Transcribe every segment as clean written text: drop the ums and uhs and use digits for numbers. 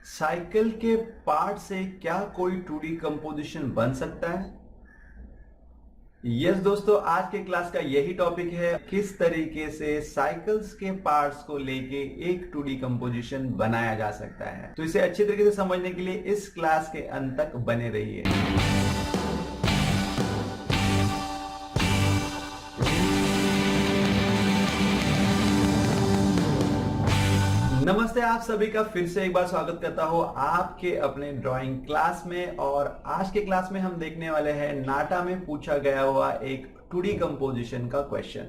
Cycle के part से क्या कोई 2D कंपोजिशन बन सकता है? यस दोस्तों, आज के क्लास का यही टॉपिक है, किस तरीके से साइकिल्स के पार्ट्स को लेके एक 2D कंपोजिशन बनाया जा सकता है। तो इसे अच्छी तरीके से समझने के लिए इस क्लास के अंत तक बने रहिए। नमस्ते, आप सभी का फिर से एक बार स्वागत करता हूं आपके अपने ड्राइंग क्लास में। और आज के क्लास में हम देखने वाले हैं नाटा में पूछा गया हुआ एक 2D कंपोजिशन का क्वेश्चन।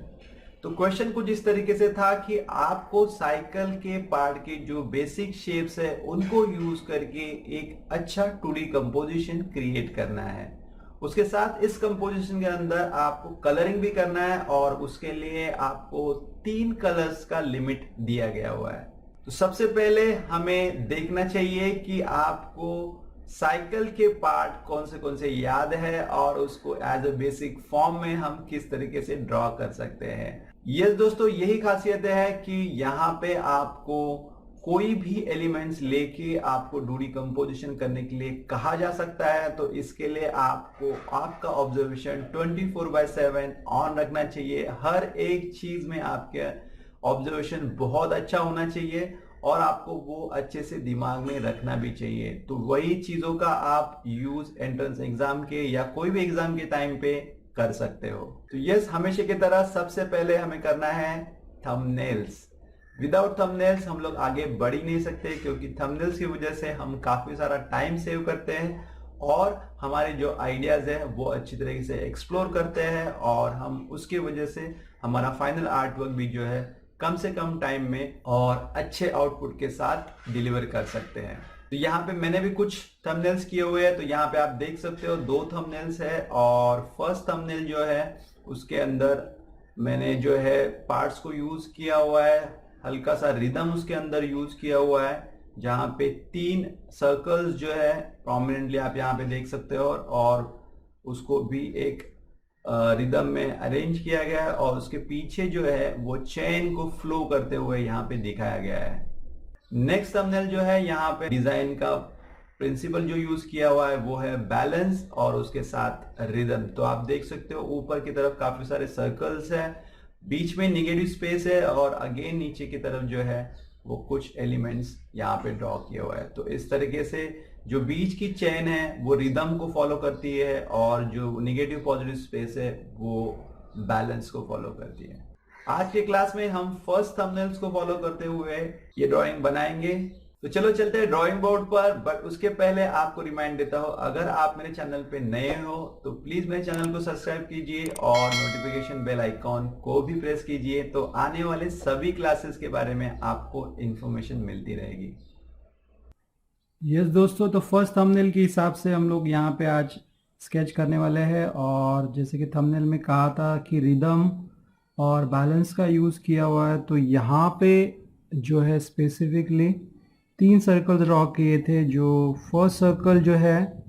तो क्वेश्चन कुछ इस तरीके से था कि आपको साइकिल के पार्ट के जो बेसिक शेप्स है उनको यूज करके एक अच्छा 2D कंपोजिशन क्रिएट करना है। उसके साथ इस कंपोजिशन के अंदर आपको कलरिंग भी करना है और उसके लिए आपको 3 कलर्स का लिमिट दिया गया हुआ है। तो सबसे पहले हमें देखना चाहिए कि आपको साइकिल के पार्ट कौन से याद है और उसको एज अ बेसिक फॉर्म में हम किस तरीके से ड्रॉ कर सकते हैं। यस दोस्तों, यही खासियत है कि यहाँ पे आपको कोई भी एलिमेंट्स लेके आपको 2D कंपोजिशन करने के लिए कहा जा सकता है। तो इसके लिए आपको आपका ऑब्जर्वेशन 24/7 ऑन रखना चाहिए। हर एक चीज में आपके ऑब्जर्वेशन बहुत अच्छा होना चाहिए और आपको वो अच्छे से दिमाग में रखना भी चाहिए। तो वही चीजों का आप यूज एंट्रेंस एग्जाम के या कोई भी एग्जाम के टाइम पे कर सकते हो। तो यस, हमेशा की तरह सबसे पहले हमें करना है थंबनेल्स। विदाउट थंबनेल्स हम लोग आगे बढ़ ही नहीं सकते, क्योंकि थंबनेल्स की वजह से हम काफी सारा टाइम सेव करते हैं और हमारे जो आइडियाज है वो अच्छी तरीके से एक्सप्लोर करते हैं और हम उसकी वजह से हमारा फाइनल आर्ट वर्क भी जो है कम से कम टाइम में और अच्छे आउटपुट के साथ डिलीवर कर सकते हैं। तो यहाँ पे मैंने भी कुछ थंबनेल्स किए हुए हैं। तो यहाँ पे आप देख सकते हो 2 थंबनेल्स है और फर्स्ट थंबनेल जो है उसके अंदर मैंने जो है पार्ट्स को यूज किया हुआ है, हल्का सा रिदम उसके अंदर यूज किया हुआ है, जहाँ पे 3 सर्कल्स जो है प्रोमिनेंटली आप यहाँ पे देख सकते हो और उसको भी एक रिदम में अरेंज किया गया है और उसके पीछे जो है वो चेन को फ्लो करते हुए यहाँ पे दिखाया गया है। नेक्स्ट थंबनेल जो है, यहाँ पे डिजाइन का प्रिंसिपल जो यूज किया हुआ है वो है बैलेंस और उसके साथ रिदम। तो आप देख सकते हो ऊपर की तरफ काफी सारे सर्कल्स है, बीच में निगेटिव स्पेस है और अगेन नीचे की तरफ जो है वो कुछ एलिमेंट्स यहाँ पे ड्रॉ किया हुआ है। तो इस तरीके से जो बीच की चेन है वो रिदम को फॉलो करती है और जो निगेटिव पॉजिटिव स्पेस है वो बैलेंस को फॉलो करती है। आज के क्लास में हम फर्स्ट थंबनेल्स को फॉलो करते हुए ये ड्राइंग बनाएंगे। तो चलो चलते हैं ड्राइंग बोर्ड पर। बट उसके पहले आपको रिमाइंड देता हूं, अगर आप मेरे चैनल पे नए हो तो प्लीज मेरे चैनल को सब्सक्राइब कीजिए और नोटिफिकेशन बेल आइकॉन को भी प्रेस कीजिए, तो आने वाले सभी क्लासेस के बारे में आपको इंफॉर्मेशन मिलती रहेगी। यस दोस्तों, तो फर्स्ट थंबनेल के हिसाब से हम लोग यहाँ पे आज स्केच करने वाले हैं। और जैसे कि थंबनेल में कहा था कि रिदम और बैलेंस का यूज़ किया हुआ है, तो यहाँ पे जो है स्पेसिफिकली 3 सर्कल ड्रॉ किए थे। जो फर्स्ट सर्कल जो है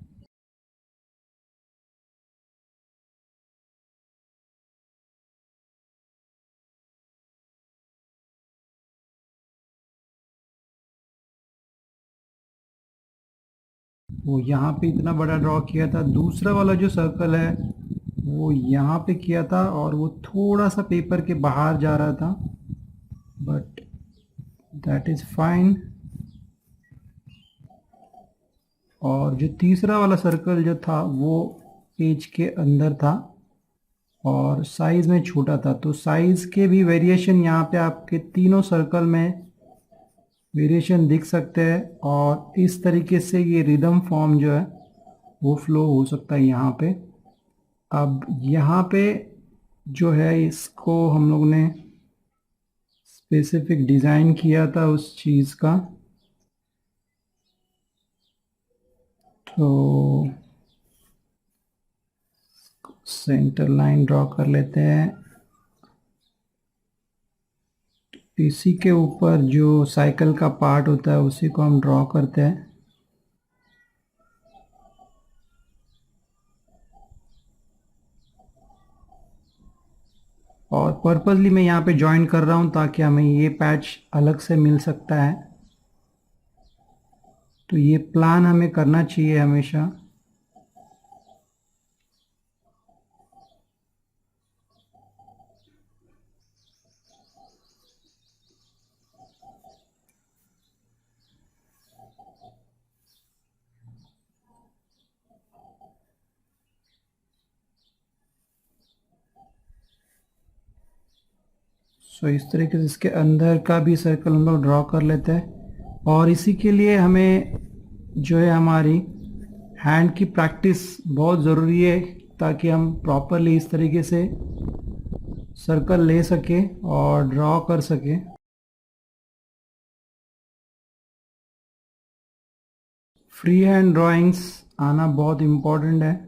वो यहाँ पे इतना बड़ा ड्रॉ किया था। दूसरा वाला जो सर्कल है वो यहाँ पे किया था और वो थोड़ा सा पेपर के बाहर जा रहा था, बट दैट इज़ फाइन। और जो तीसरा वाला सर्कल जो था वो पेज के अंदर था और साइज़ में छोटा था। तो साइज़ के भी वेरिएशन यहाँ पे आपके तीनों सर्कल में वेरिएशन दिख सकते हैं और इस तरीके से ये रिदम फॉर्म जो है वो फ्लो हो सकता है यहाँ पे। अब यहाँ पे जो है इसको हम लोग ने स्पेसिफिक डिज़ाइन किया था उस चीज़ का। तो सेंटर लाइन ड्रॉ कर लेते हैं। इसी के ऊपर जो साइकिल का पार्ट होता है उसी को हम ड्रॉ करते हैं। और पर्पसली मैं यहाँ पे ज्वाइन कर रहा हूँ ताकि हमें ये पैच अलग से मिल सकता है। तो ये प्लान हमें करना चाहिए हमेशा। सो इस तरीके से इसके अंदर का भी सर्कल हम लोग ड्रॉ कर लेते हैं। और इसी के लिए हमें जो है हमारी हैंड की प्रैक्टिस बहुत ज़रूरी है, ताकि हम प्रॉपरली इस तरीके से सर्कल ले सके और ड्रॉ कर सके। फ्री हैंड ड्राइंग्स आना बहुत इम्पोर्टेंट है।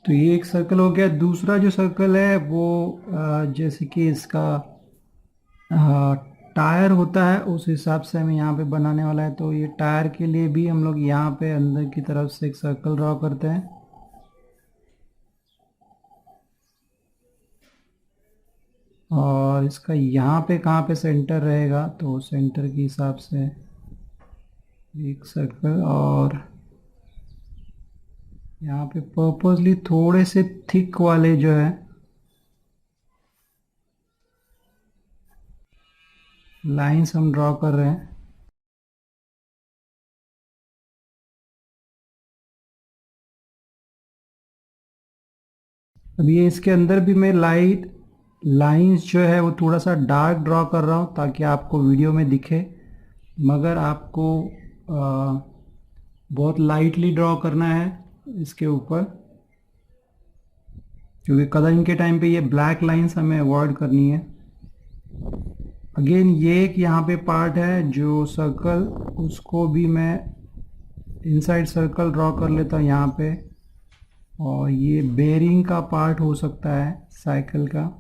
तो ये एक सर्कल हो गया। दूसरा जो सर्कल है वो जैसे कि इसका टायर होता है, उस हिसाब से हमें यहाँ पे बनाने वाला है। तो ये टायर के लिए भी हम लोग यहाँ पे अंदर की तरफ से एक सर्कल ड्रॉ करते हैं। और इसका यहाँ पे कहाँ पे सेंटर रहेगा, तो सेंटर के हिसाब से एक सर्कल। और यहाँ पे पर्पसली थोड़े से थिक वाले जो है लाइंस हम ड्रॉ कर रहे हैं। अब ये इसके अंदर भी मैं लाइट लाइंस जो है वो थोड़ा सा डार्क ड्रॉ कर रहा हूँ, ताकि आपको वीडियो में दिखे। मगर आपको बहुत लाइटली ड्रॉ करना है इसके ऊपर, क्योंकि कलरिंग के टाइम पे ये ब्लैक लाइंस हमें अवॉइड करनी है। अगेन ये एक यहाँ पे पार्ट है जो सर्कल, उसको भी मैं इनसाइड सर्कल ड्रॉ कर लेता हूँ यहाँ पे। और ये बेरिंग का पार्ट हो सकता है साइकिल का।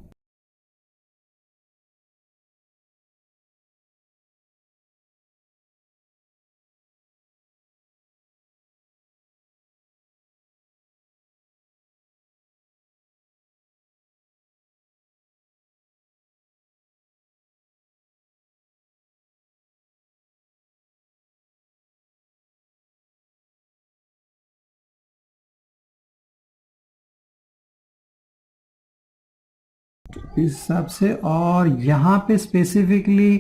इस हिसाब से। और यहाँ पे स्पेसिफिकली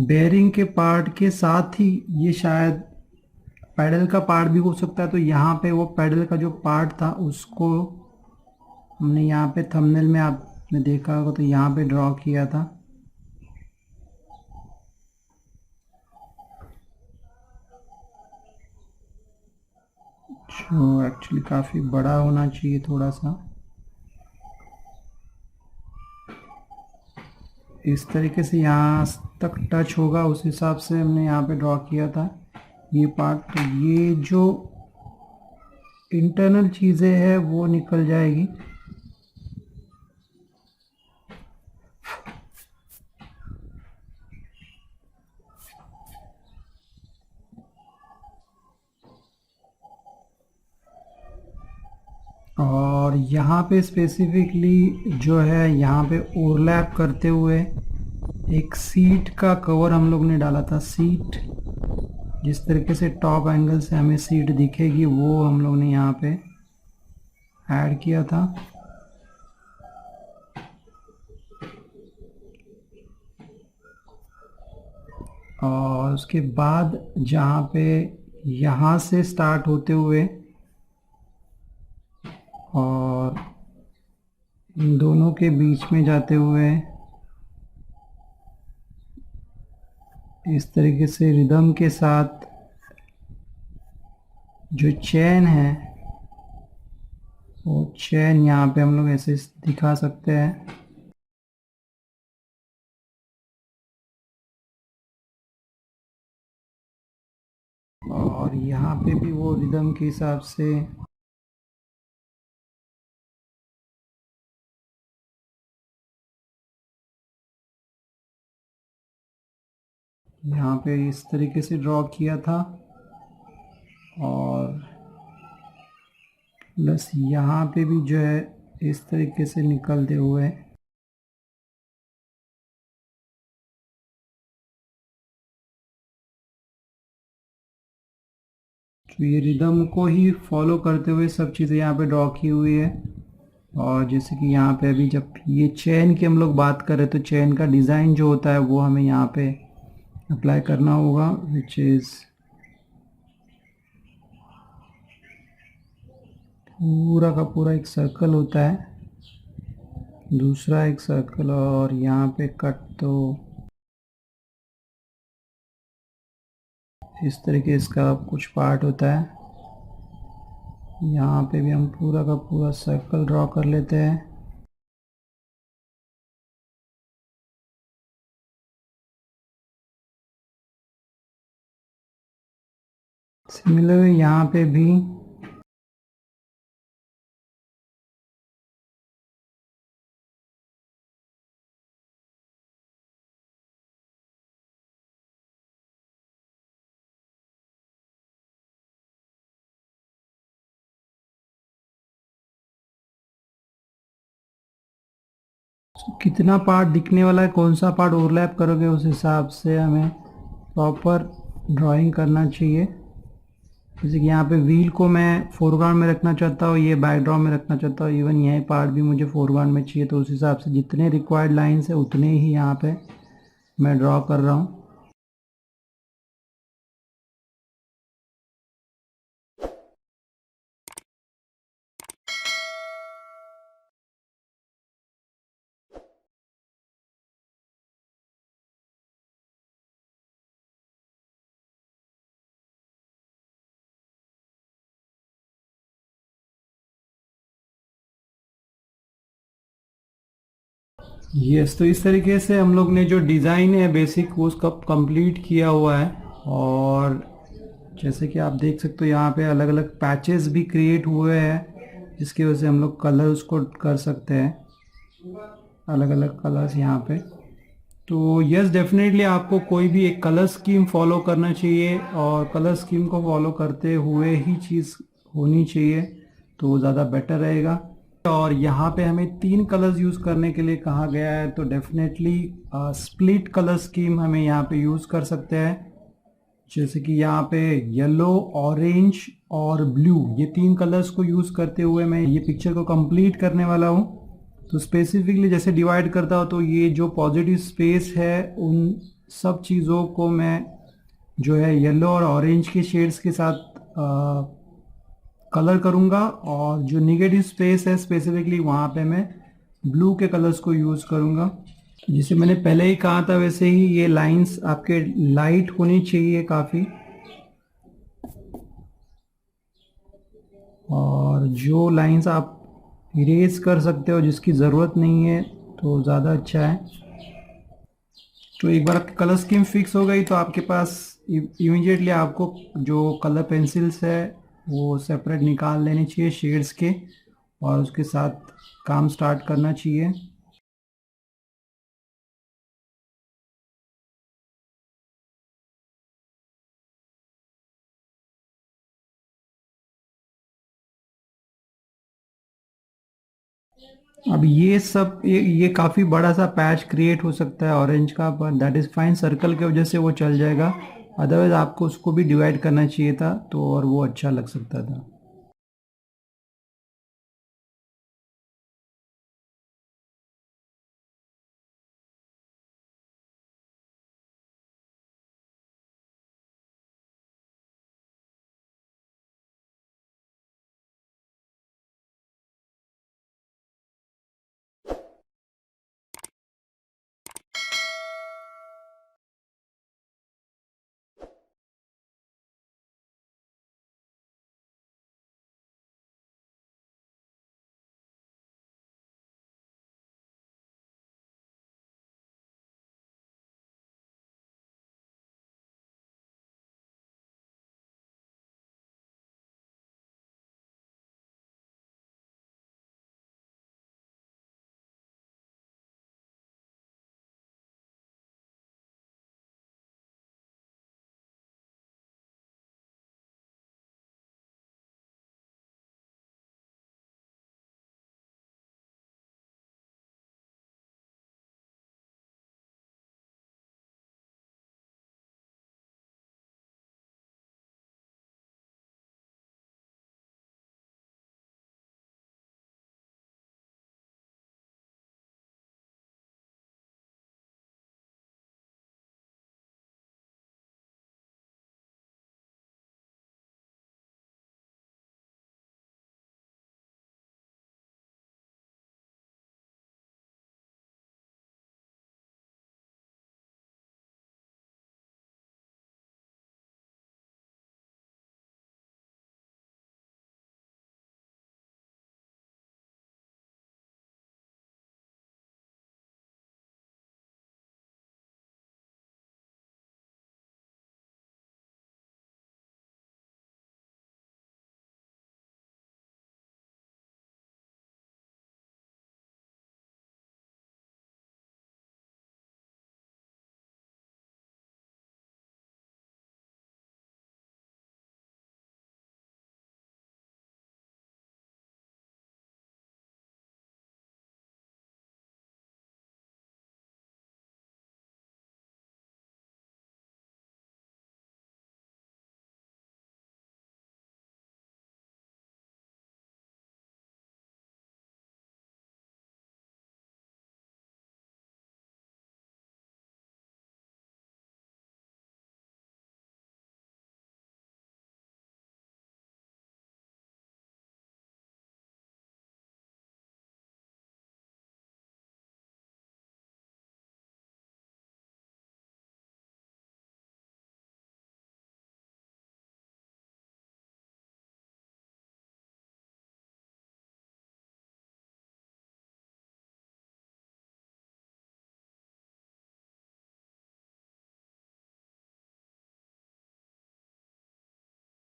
बेरिंग के पार्ट के साथ ही ये शायद पैडल का पार्ट भी हो सकता है। तो यहाँ पे वो पैडल का जो पार्ट था उसको हमने यहाँ पे थंबनेल में आपने देखा होगा, तो यहाँ पे ड्रॉ किया था। जो एक्चुअली काफ़ी बड़ा होना चाहिए थोड़ा सा। इस तरीके से यहाँ तक टच होगा, उस हिसाब से हमने यहाँ पे ड्रॉ किया था ये पार्ट। तो ये जो इंटरनल चीज़ें हैं वो निकल जाएगी। और यहाँ पे स्पेसिफिकली जो है यहाँ पे ओवरलैप करते हुए एक सीट का कवर हम लोग ने डाला था। सीट जिस तरीके से टॉप एंगल से हमें सीट दिखेगी वो हम लोग ने यहाँ पे ऐड किया था। और उसके बाद जहाँ पे यहाँ से स्टार्ट होते हुए और इन दोनों के बीच में जाते हुए इस तरीके से रिदम के साथ जो चैन है वो चैन यहाँ पे हम लोग ऐसे दिखा सकते हैं। और यहाँ पे भी वो रिदम के हिसाब से यहाँ पे इस तरीके से ड्रॉ किया था, और प्लस यहाँ पे भी जो है इस तरीके से निकलते हुए तो ये रिदम को ही फॉलो करते हुए सब चीज़ें यहाँ पे ड्रॉ की हुई है। और जैसे कि यहाँ पे अभी जब ये चेन की हम लोग बात करें तो चेन का डिज़ाइन जो होता है वो हमें यहाँ पे अप्लाई करना होगा, विच इज़ पूरा का पूरा एक सर्कल होता है, दूसरा एक सर्कल, और यहाँ पे कट तो इस तरीके इसका कुछ पार्ट होता है। यहाँ पे भी हम पूरा का पूरा सर्कल ड्रॉ कर लेते हैं। सिमिलरली यहाँ पे भी कितना पार्ट दिखने वाला है, कौन सा पार्ट ओवरलैप करोगे उस हिसाब से हमें प्रॉपर ड्राइंग करना चाहिए। जैसे कि यहाँ पे व्हील को मैं फोरग्राउंड में रखना चाहता हूँ, ये बैकग्राउंड में रखना चाहता हूँ, इवन यह पार्ट भी मुझे फोरग्राउंड में चाहिए, तो उस हिसाब से जितने रिक्वायर्ड लाइन्स है उतने ही यहाँ पे मैं ड्रॉ कर रहा हूँ। यस, तो इस तरीके से हम लोग ने जो डिज़ाइन है बेसिक वो उसका कंप्लीट किया हुआ है। और जैसे कि आप देख सकते हो यहाँ पे अलग अलग पैचेस भी क्रिएट हुए हैं, जिसकी वजह से हम लोग कलर्स को कर सकते हैं, अलग अलग कलर्स यहाँ पे। तो यस, डेफिनेटली आपको कोई भी एक कलर स्कीम फॉलो करना चाहिए, और कलर स्कीम को फॉलो करते हुए ही चीज़ होनी चाहिए, तो वो ज़्यादा बेटर रहेगा। और यहाँ पे हमें 3 कलर्स यूज़ करने के लिए कहा गया है, तो डेफिनेटली स्प्लिट कलर स्कीम हमें यहाँ पे यूज़ कर सकते हैं। जैसे कि यहाँ पे येलो, ऑरेंज और ब्लू, ये 3 कलर्स को यूज़ करते हुए मैं ये पिक्चर को कंप्लीट करने वाला हूँ। तो स्पेसिफिकली जैसे डिवाइड करता हूँ तो ये जो पॉजिटिव स्पेस है उन सब चीज़ों को मैं जो है येलो और ऑरेंज के शेड्स के साथ कलर करूँगा, और जो निगेटिव स्पेस है स्पेसिफिकली वहाँ पे मैं ब्लू के कलर्स को यूज़ करूँगा। जिसे मैंने पहले ही कहा था वैसे ही ये लाइंस आपके लाइट होनी चाहिए काफ़ी, और जो लाइंस आप इरेज कर सकते हो जिसकी ज़रूरत नहीं है तो ज़्यादा अच्छा है। तो एक बार आपकी कलर स्कीम फिक्स हो गई तो आपके पास इमीडिएटली आपको जो कलर पेंसिल्स है वो सेपरेट निकाल लेनी चाहिए शेड्स के, और उसके साथ काम स्टार्ट करना चाहिए। अब ये सब ये काफ़ी बड़ा सा पैच क्रिएट हो सकता है ऑरेंज का, पर दैट इज़ फाइन, सर्कल की वजह से वो चल जाएगा। अदरवाइज़ आपको उसको भी डिवाइड करना चाहिए था, तो और वो अच्छा लग सकता था।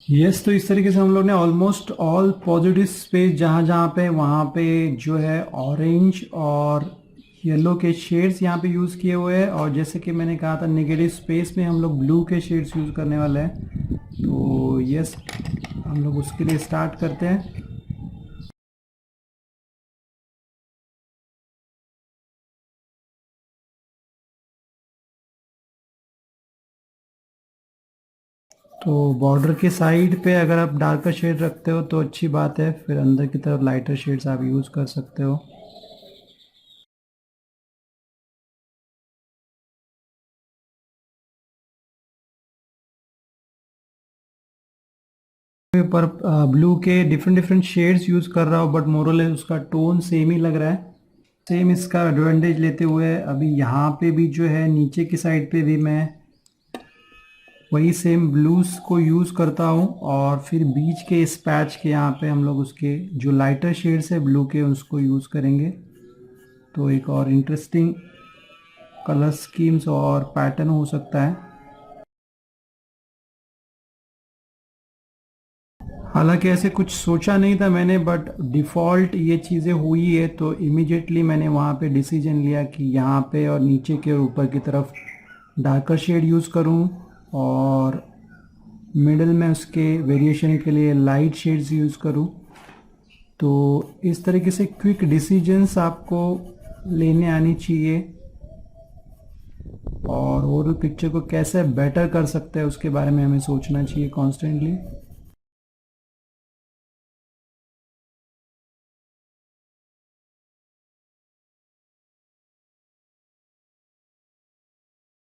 यस, तो इस तरीके से हम लोग ने ऑलमोस्ट ऑल पॉजिटिव स्पेस जहाँ जहाँ पे वहाँ पे जो है ऑरेंज और येलो के शेड्स यहाँ पे यूज़ किए हुए हैं, और जैसे कि मैंने कहा था नेगेटिव स्पेस में हम लोग ब्लू के शेड्स यूज़ करने वाले हैं। तो यस, हम लोग उसके लिए स्टार्ट करते हैं। तो बॉर्डर के साइड पे अगर आप डार्कर शेड रखते हो तो अच्छी बात है, फिर अंदर की तरफ लाइटर शेड्स आप यूज़ कर सकते हो। पर ब्लू के डिफरेंट डिफरेंट शेड्स यूज़ कर रहा हूँ, बट मोरलेस उसका टोन सेम ही लग रहा है। सेम इसका एडवांटेज लेते हुए अभी यहाँ पे भी जो है नीचे की साइड पे भी मैं वही सेम ब्लूज को यूज़ करता हूँ, और फिर बीच के इस पैच के यहाँ पे हम लोग उसके जो लाइटर शेड्स है ब्लू के उसको यूज़ करेंगे। तो एक और इंटरेस्टिंग कलर स्कीम्स और पैटर्न हो सकता है। हालांकि ऐसे कुछ सोचा नहीं था मैंने, बट डिफ़ॉल्ट ये चीज़ें हुई है तो इमीडिएटली मैंने वहाँ पे डिसीजन लिया कि यहाँ पे और नीचे के और ऊपर की तरफ डार्कर शेड यूज़ करूँ, और मिडल में उसके वेरिएशन के लिए लाइट शेड्स यूज़ करूँ। तो इस तरीके से क्विक डिसीजंस आपको लेने आनी चाहिए, और ओवरऑल पिक्चर को कैसे बेटर कर सकते हैं उसके बारे में हमें सोचना चाहिए कॉन्स्टेंटली।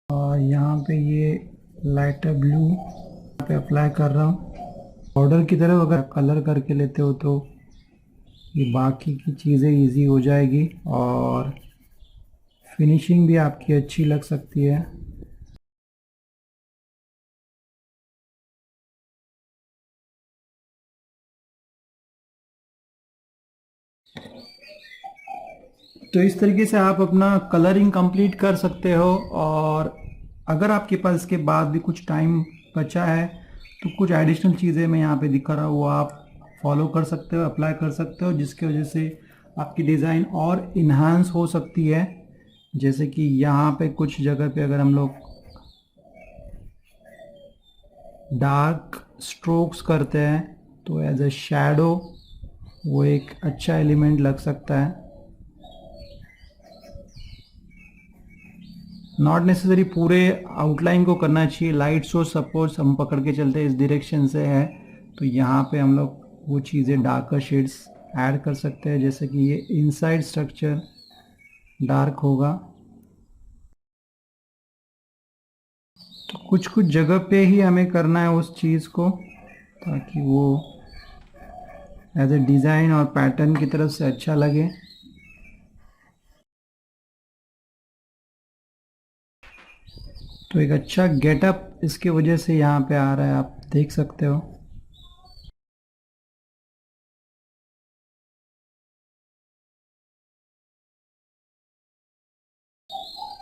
और यहाँ पे ये लाइटर ब्लू पे अप्लाई कर रहा हूँ। बॉर्डर की तरफ अगर कलर करके लेते हो तो ये बाकी की चीज़ें इजी हो जाएगी, और फिनिशिंग भी आपकी अच्छी लग सकती है। तो इस तरीके से आप अपना कलरिंग कंप्लीट कर सकते हो, और अगर आपके पास इसके बाद भी कुछ टाइम बचा है तो कुछ एडिशनल चीज़ें मैं यहाँ पे दिखा रहा हूँ वो आप फॉलो कर सकते हो, अप्लाई कर सकते हो, जिसकी वजह से आपकी डिज़ाइन और इन्हांस हो सकती है। जैसे कि यहाँ पे कुछ जगह पे अगर हम लोग डार्क स्ट्रोक्स करते हैं तो एज अ शैडो वो एक अच्छा एलिमेंट लग सकता है। नॉट नेसेसरी पूरे आउटलाइन को करना चाहिए। लाइट सोर्स सपोज हम पकड़ के चलते हैं इस डायरेक्शन से है, तो यहाँ पे हम लोग वो चीज़ें डार्कर शेड्स ऐड कर सकते हैं, जैसे कि ये इनसाइड स्ट्रक्चर डार्क होगा। तो कुछ कुछ जगह पे ही हमें करना है उस चीज़ को, ताकि वो एज ए डिज़ाइन और पैटर्न की तरफ से अच्छा लगे। तो एक अच्छा गेटअप इसकी वजह से यहाँ पे आ रहा है, आप देख सकते हो।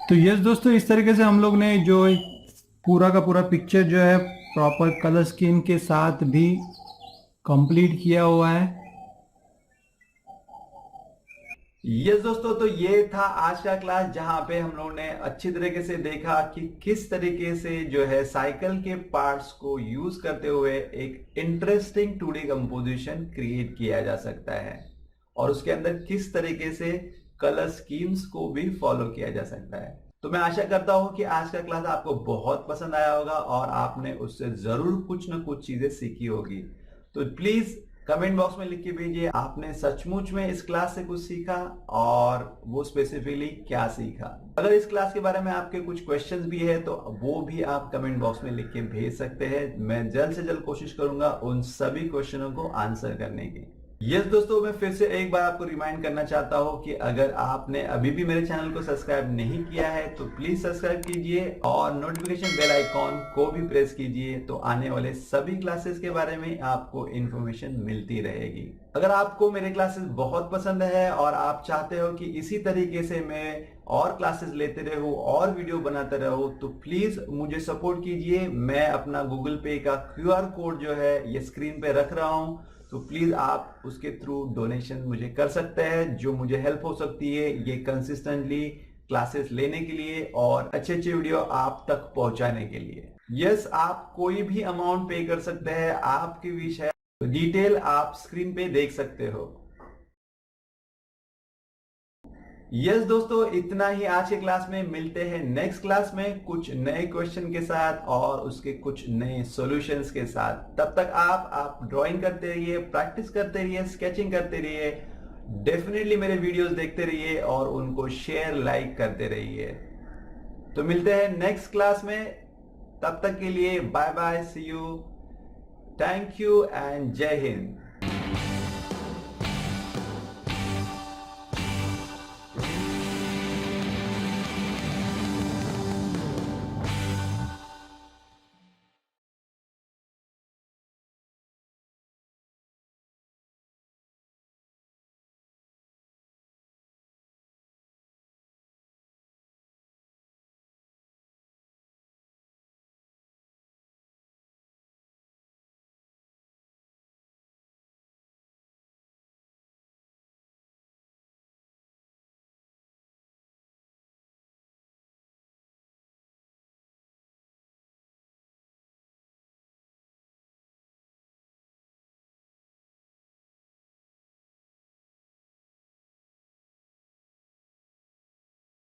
तो यस दोस्तों, इस तरीके से हम लोग ने जो पूरा का पूरा पिक्चर जो है प्रॉपर कलर स्कीम के साथ भी कंप्लीट किया हुआ है। यस दोस्तों, तो ये था आज का क्लास जहां पे हम लोगों ने अच्छी तरीके से देखा कि किस तरीके से जो है साइकिल के पार्ट्स को यूज करते हुए एक इंटरेस्टिंग 2D कंपोजिशन क्रिएट किया जा सकता है, और उसके अंदर किस तरीके से कलर स्कीम्स को भी फॉलो किया जा सकता है। तो मैं आशा करता हूं कि आज का क्लास आपको बहुत पसंद आया होगा और आपने उससे जरूर कुछ ना कुछ चीजें सीखी होगी। तो प्लीज कमेंट बॉक्स में लिख के भेजिए आपने सचमुच में इस क्लास से कुछ सीखा, और वो स्पेसिफिकली क्या सीखा। अगर इस क्लास के बारे में आपके कुछ क्वेश्चंस भी है तो वो भी आप कमेंट बॉक्स में लिख के भेज सकते हैं। मैं जल्द से जल्द कोशिश करूंगा उन सभी क्वेश्चनों को आंसर करने की। यस दोस्तों, मैं फिर से एक बार आपको रिमाइंड करना चाहता हूं कि अगर आपने अभी भी मेरे चैनल को सब्सक्राइब नहीं किया है तो प्लीज सब्सक्राइब कीजिए, और नोटिफिकेशन बेल आइकॉन को भी प्रेस कीजिए, तो आने वाले सभी क्लासेस के बारे में आपको इन्फॉर्मेशन मिलती रहेगी। अगर आपको मेरे क्लासेस बहुत पसंद है और आप चाहते हो कि इसी तरीके से मैं और क्लासेस लेते रहो और वीडियो बनाते रहो, तो प्लीज मुझे सपोर्ट कीजिए। मैं अपना गूगल पे का QR कोड जो है ये स्क्रीन पे रख रहा हूं, तो प्लीज आप उसके थ्रू डोनेशन मुझे कर सकते हैं, जो मुझे हेल्प हो सकती है ये कंसिस्टेंटली क्लासेस लेने के लिए और अच्छे अच्छे वीडियो आप तक पहुंचाने के लिए। यस, आप कोई भी अमाउंट पे कर सकते हैं, आपकी विश है। डिटेल आप स्क्रीन पे देख सकते हो। यस दोस्तों, इतना ही आज के क्लास में। मिलते हैं नेक्स्ट क्लास में कुछ नए क्वेश्चन के साथ और उसके कुछ नए सॉल्यूशंस के साथ। तब तक आप ड्राइंग करते रहिए, प्रैक्टिस करते रहिए, स्केचिंग करते रहिए, डेफिनेटली मेरे वीडियोस देखते रहिए और उनको शेयर लाइक करते रहिए। तो मिलते हैं नेक्स्ट क्लास में, तब तक के लिए bye bye, see you, thank you and जय हिंद।